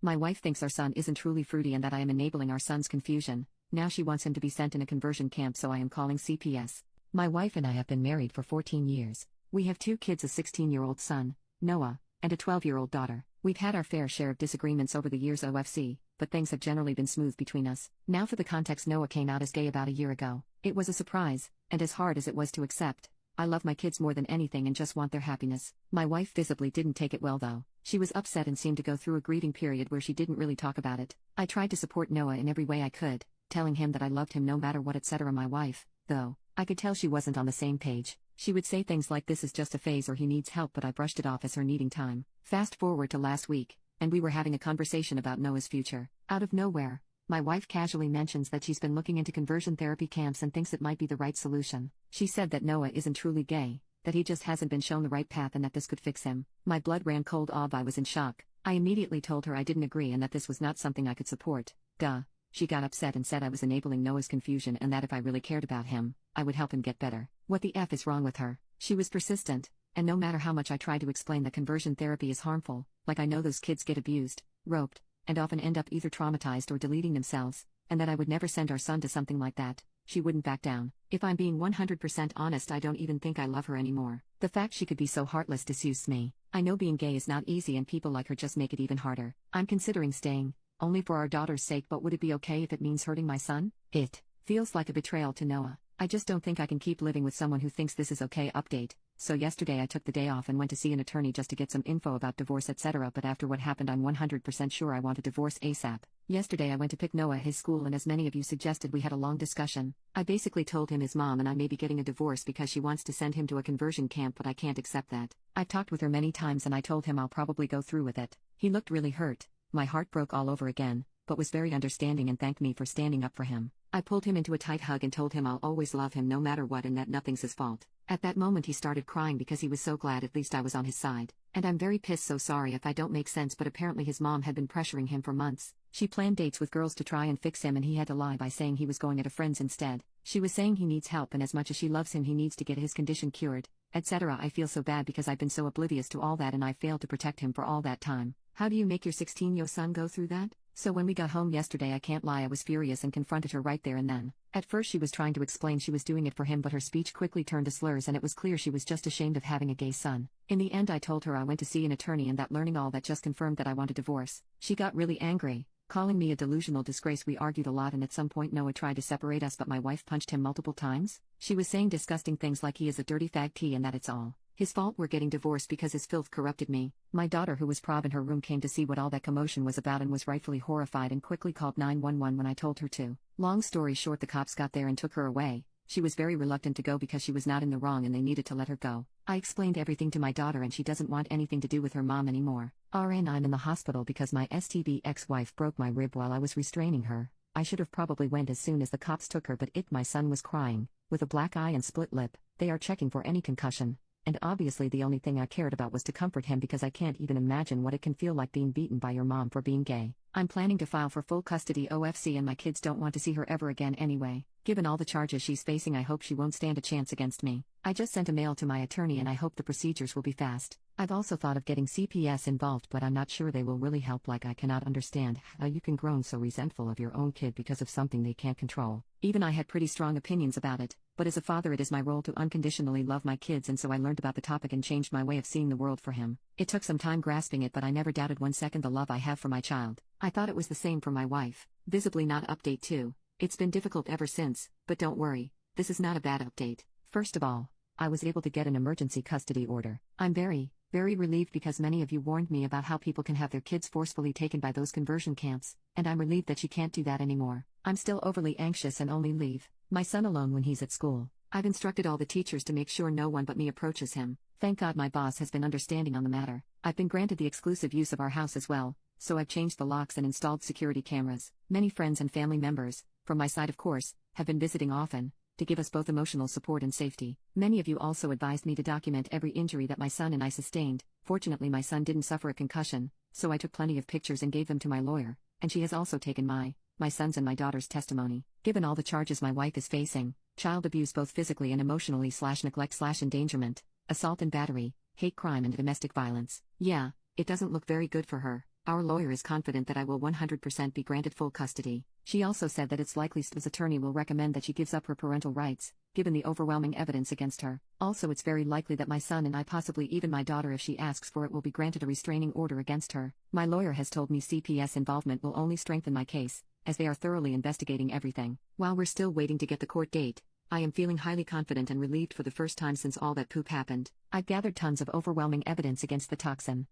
My wife thinks our son isn't truly fruity and that I am enabling our son's confusion. Now she wants him to be sent in a conversion camp, so I am calling CPS. My wife and I have been married for 14 years. We have 2 kids, a 16-year-old son, Noah, and a 12-year-old daughter. We've had our fair share of disagreements over the years OFC, but things have generally been smooth between us. Now for the context, Noah came out as gay about a year ago. It was a surprise, and as hard as it was to accept, I love my kids more than anything and just want their happiness. My wife visibly didn't take it well though. She was upset and seemed to go through a grieving period where she didn't really talk about it. I tried to support Noah in every way I could, telling him that I loved him no matter what, etc. My wife, though, I could tell she wasn't on the same page. She would say things like this is just a phase or he needs help, but I brushed it off as her needing time. Fast forward to last week, and we were having a conversation about Noah's future. Out of nowhere, my wife casually mentions that she's been looking into conversion therapy camps and thinks it might be the right solution. She said that Noah isn't truly gay, that he just hasn't been shown the right path and that this could fix him. My blood ran cold. I was in shock. I immediately told her I didn't agree and that this was not something I could support. She got upset and said I was enabling Noah's confusion and that if I really cared about him, I would help him get better. What the F is wrong with her? She was persistent, and no matter how much I tried to explain that conversion therapy is harmful, like I know those kids get abused, roped, and often end up either traumatized or deleting themselves, and that I would never send our son to something like that, she wouldn't back down. If I'm being 100% honest, I don't even think I love her anymore. The fact she could be so heartless disgusts me. I know being gay is not easy and people like her just make it even harder. I'm considering staying, only for our daughter's sake, but would it be okay if it means hurting my son? It feels like a betrayal to Noah. I just don't think I can keep living with someone who thinks this is okay. Update. So yesterday I took the day off and went to see an attorney just to get some info about divorce, etc. But after what happened, I'm 100% sure I want a divorce ASAP. Yesterday I went to pick Noah at his school, and as many of you suggested, we had a long discussion. I basically told him his mom and I may be getting a divorce because she wants to send him to a conversion camp, but I can't accept that. I've talked with her many times and I told him I'll probably go through with it. He looked really hurt. My heart broke all over again, but was very understanding and thanked me for standing up for him. I pulled him into a tight hug and told him I'll always love him no matter what and that nothing's his fault. At that moment he started crying because he was so glad at least I was on his side. And I'm very pissed, so sorry if I don't make sense, but apparently his mom had been pressuring him for months. She planned dates with girls to try and fix him, and he had to lie by saying he was going at a friend's instead. She was saying he needs help, and as much as she loves him he needs to get his condition cured, etc. I feel so bad because I've been so oblivious to all that and I failed to protect him for all that time. How do you make your 16-year-old son go through that? So when we got home yesterday, I can't lie, I was furious and confronted her right there and then. At first she was trying to explain she was doing it for him, but her speech quickly turned to slurs and it was clear she was just ashamed of having a gay son. In the end I told her I went to see an attorney and that learning all that just confirmed that I want a divorce. She got really angry, calling me a delusional disgrace. We argued a lot and at some point Noah tried to separate us, but my wife punched him multiple times. She was saying disgusting things like he is a dirty fag T and that it's all his fault we're getting divorced because his filth corrupted me. My daughter, who was prob in her room, came to see what all that commotion was about and was rightfully horrified and quickly called 911 when I told her to. Long story short, the cops got there and took her away. She was very reluctant to go because she was not in the wrong and they needed to let her go. I explained everything to my daughter and she doesn't want anything to do with her mom anymore. RN, I'm in the hospital because my STB ex-wife broke my rib while I was restraining her. I should have probably went as soon as the cops took her, but my son was crying, with a black eye and split lip. They are checking for any concussion. And obviously the only thing I cared about was to comfort him because I can't even imagine what it can feel like being beaten by your mom for being gay. I'm planning to file for full custody OFC and my kids don't want to see her ever again anyway. Given all the charges she's facing, I hope she won't stand a chance against me. I just sent a mail to my attorney and I hope the procedures will be fast. I've also thought of getting CPS involved, but I'm not sure they will really help. Like, I cannot understand how you can grow so resentful of your own kid because of something they can't control. Even I had pretty strong opinions about it, but as a father it is my role to unconditionally love my kids, and so I learned about the topic and changed my way of seeing the world for him. It took some time grasping it, but I never doubted 1 second the love I have for my child. I thought it was the same for my wife. Visibly not. Update 2. It's been difficult ever since, but don't worry, this is not a bad update. First of all, I was able to get an emergency custody order. I'm very relieved because many of you warned me about how people can have their kids forcefully taken by those conversion camps, and I'm relieved that she can't do that anymore. I'm still overly anxious and only leave my son alone when he's at school. I've instructed all the teachers to make sure no one but me approaches him. Thank God my boss has been understanding on the matter. I've been granted the exclusive use of our house as well, so I've changed the locks and installed security cameras. Many friends and family members, from my side of course, have been visiting often, to give us both emotional support and safety. Many of you also advised me to document every injury that my son and I sustained. Fortunately my son didn't suffer a concussion, so I took plenty of pictures and gave them to my lawyer, and she has also taken my son's and my daughter's testimony. Given all the charges my wife is facing, child abuse both physically and emotionally / neglect / endangerment, assault and battery, hate crime and domestic violence. Yeah, it doesn't look very good for her. Our lawyer is confident that I will 100% be granted full custody. She also said that it's likely Sv's attorney will recommend that she gives up her parental rights, given the overwhelming evidence against her. Also, it's very likely that my son and I, possibly even my daughter if she asks for it, will be granted a restraining order against her. My lawyer has told me CPS involvement will only strengthen my case, as they are thoroughly investigating everything. While we're still waiting to get the court date, I am feeling highly confident and relieved for the first time since all that poop happened. I've gathered tons of overwhelming evidence against the toxin.